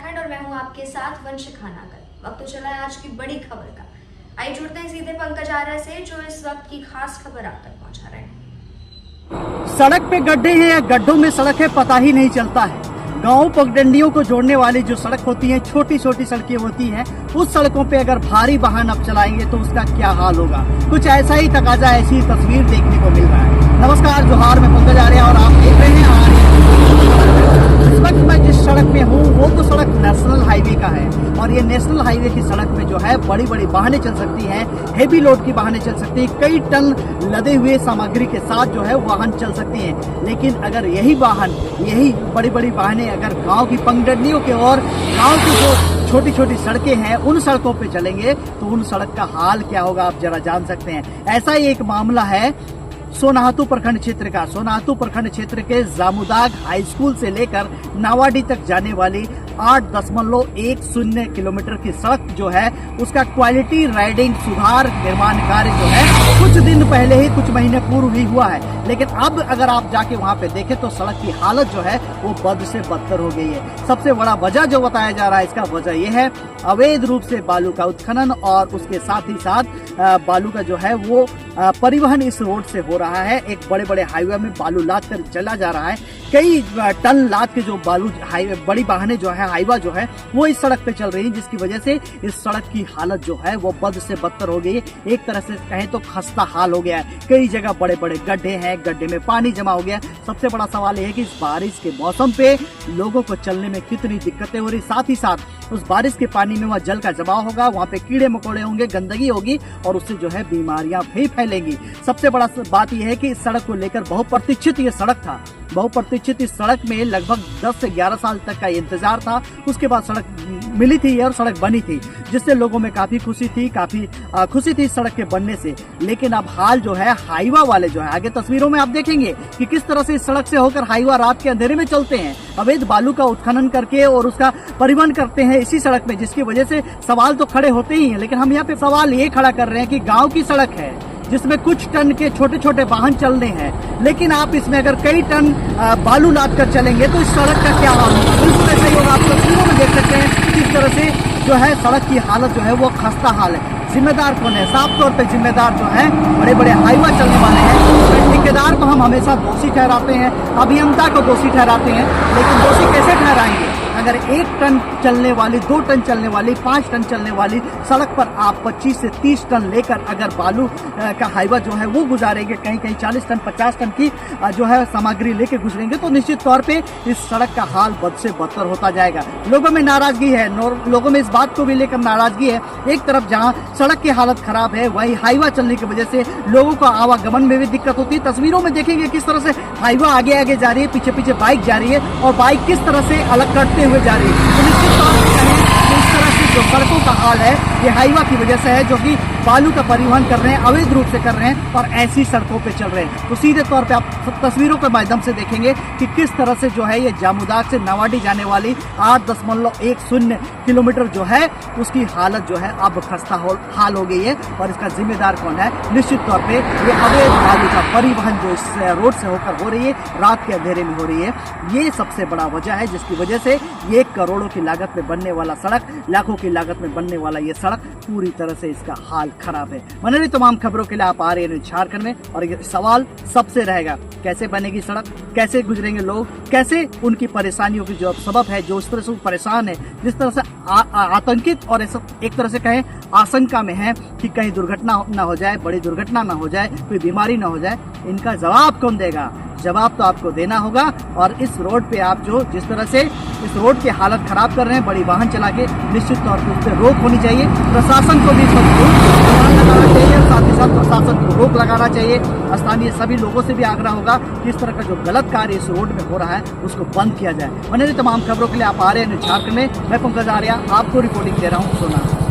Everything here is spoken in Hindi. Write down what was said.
उत्तराखंड और मैं हूं आपके साथ वंशिका नागर। वक्त तो चला है आज की बड़ी खबर का। आइए जुड़ते हैं सीधे पंकज आर्य से जो इस वक्त की खास खबर आप तक पहुंचा रहे हैं। सड़क पे गड्ढे हैं या गड्ढों में सड़क है पता ही नहीं चलता है। गांव पगडंडियों को जोड़ने वाली जो सड़क होती है, छोटी छोटी सड़कें होती हैं, उस सड़कों पे अगर भारी वाहन अब चलाएंगे तो उसका क्या हाल होगा। कुछ ऐसा ही तकाजा, ऐसी तस्वीर देखने को मिल रहा है। नमस्कार, जोहार, मैं पंकज आर्य और आप देख रहे हैं इस वक्त मैं जिस सड़क में हूँ वो तो सड़क नेशनल हाईवे का है और ये नेशनल हाईवे की सड़क पे जो है बड़ी बड़ी वाहनें चल सकती हैं, हेवी लोड की वाहनें चल सकती हैं, कई टन लदे हुए सामग्री के साथ जो है वाहन चल सकती हैं। लेकिन अगर यही बड़ी बड़ी वाहनें अगर गांव की पगडंडियों के और गांव की जो छोटी छोटी सड़कें हैं उन सड़कों पे चलेंगे तो उन सड़क का हाल क्या होगा आप जरा जान सकते हैं। ऐसा ही एक मामला है सोनाहतू प्रखंड क्षेत्र का। सोनाहतू प्रखंड क्षेत्र के जामुदाग हाई स्कूल से लेकर नावाडी तक जाने वाली 8.10 किलोमीटर की सड़क जो है उसका क्वालिटी राइडिंग सुधार निर्माण कार्य जो है कुछ दिन पहले ही, कुछ महीने पूर्व ही हुआ है। लेकिन अब अगर आप जाके वहां पे देखें तो सड़क की हालत जो है वो बद से बदतर हो गई है। सबसे बड़ा वजह जो बताया जा रहा है, इसका वजह यह है अवैध रूप से बालू का उत्खनन और उसके साथ ही साथ बालू का जो है वो परिवहन इस रोड से हो रहा है। एक बड़े बड़े हाईवे में बालू लाद कर चला जा रहा है। कई टन लाद के जो बालू हाईवे बड़ी वाहनें जो है हाईवा जो है वो इस सड़क पे चल रही है, जिसकी वजह से इस सड़क की हालत जो है वो बद से बदतर हो गई है। एक तरह से कहें तो खस्ता हाल हो गया है। कई जगह बड़े बड़े गड्ढे हैं, गड्ढे में पानी जमा हो गया। सबसे बड़ा सवाल यह है कि इस बारिश के मौसम पे लोगों को चलने में कितनी दिक्कतें हो रही, साथ ही साथ उस बारिश के पानी में वहाँ जल का जमाव होगा, वहाँ पे कीड़े मकोड़े होंगे, गंदगी होगी और उससे जो है बीमारियां भी फैलेंगी। सबसे बड़ा बात यह है कि इस सड़क को लेकर बहुप्रतीक्षित ये सड़क था। बहुप्रतीक्षित इस सड़क में लगभग 10 से 11 साल तक का इंतजार था। उसके बाद सड़क मिली थी और सड़क बनी थी, जिससे लोगों में काफी खुशी थी इस सड़क के बनने से। लेकिन अब हाल जो है हाईवा वाले जो है, आगे तस्वीरों में आप देखेंगे कि किस तरह से इस सड़क से होकर हाईवा रात के अंधेरे में चलते हैं, अवैध बालू का उत्खनन करके और उसका परिवहन करते हैं इसी सड़क में, जिसकी वजह से सवाल तो खड़े होते ही हैं। लेकिन हम यहाँ पे सवाल ये खड़ा कर रहे हैं कि गाँव की सड़क है जिसमें कुछ टन के छोटे छोटे वाहन चलने हैं, लेकिन आप इसमें अगर कई टन बालू लाद कर चलेंगे तो इस सड़क का क्या हाल होगा। बिल्कुल ऐसा ही होगा। आप तस्वीरों में देख सकते हैं किस तरह से जो है सड़क की हालत जो है वो खस्ता हाल है। जिम्मेदार कौन है? साफ तौर पे जिम्मेदार जो है बड़े बड़े हाईवा चलने वाले हैं। ठेकेदार को हम हमेशा दोषी ठहराते हैं, अभियंता को दोषी ठहराते हैं, लेकिन दोषी कैसे ठहराएंगे? अगर 1 टन चलने वाली, 2 टन चलने वाली, 5 टन चलने वाली सड़क पर आप 25 से 30 टन लेकर अगर बालू का हाईवा जो है वो गुजारेंगे, कहीं कहीं 40 टन 50 टन की जो है सामग्री लेके गुजरेंगे तो निश्चित तौर पे इस सड़क का हाल बद से बदतर होता जाएगा। लोगों में नाराजगी है, लोगों में इस बात को भी लेकर नाराजगी है। एक तरफ जहां सड़क की हालत खराब है वहीं हाईवा चलने की वजह से लोगों को आवागमन में भी दिक्कत होती है। तस्वीरों में देखेंगे किस तरह से हाईवा आगे आगे जा रही है, पीछे पीछे बाइक जा रही है और बाइक किस तरह से अलग करते हुए जा रही है। तो निश्चित तौर पर कहें इस तरह से जो सड़कों का हाल है ये हाईवा की वजह से है, जो कि बालू का परिवहन कर रहे हैं, अवैध रूप से कर रहे हैं और ऐसी सड़कों पे चल रहे हैं। तो सीधे तौर पे आप तस्वीरों के माध्यम से देखेंगे कि किस तरह से जो है ये जामुदाग से नावाडी जाने वाली 8.10 किलोमीटर जो है उसकी हालत जो है अब खस्ता हाल हो गई है। और इसका जिम्मेदार कौन है? निश्चित तौर पे ये अवैध बालू का परिवहन जो इस रोड से होकर हो रही है, रात के अंधेरे में हो रही है, ये सबसे बड़ा वजह है, जिसकी वजह से ये करोड़ों की लागत में बनने वाला सड़क, लाखों की लागत में बनने वाला ये सड़क पूरी तरह से इसका हाल खराब है। बने रहिए तमाम खबरों के लिए आप आ रहे हैं झारखंड में। और ये सवाल सबसे रहेगा, कैसे बनेगी सड़क, कैसे गुजरेंगे लोग, कैसे उनकी परेशानियों की जो सबब है, जो इस तरह से परेशान है, जिस तरह से आतंकित और एक तरह से कहें आशंका में है कि कहीं दुर्घटना ना हो जाए, बड़ी दुर्घटना ना हो जाए, कोई बीमारी ना हो जाए, इनका जवाब कौन देगा? जवाब तो आपको देना होगा। और इस रोड पे आप जो जिस तरह से इस रोड की हालत खराब कर रहे हैं बड़ी वाहन चला के, निश्चित तौर पर उस पर रोक होनी चाहिए। प्रशासन को भी लगाना चाहिए, साथ ही साथ प्रशासन को रोक लगाना चाहिए। स्थानीय सभी लोगों से भी आग्रह होगा कि इस तरह का जो गलत कार्य इस रोड में हो रहा है उसको बंद किया जाए। मैंने तमाम खबरों के लिए आप आ रहे हैं झारखंड में। मैं पंकज आर्य आपको रिपोर्टिंग दे रहा हूँ सोना।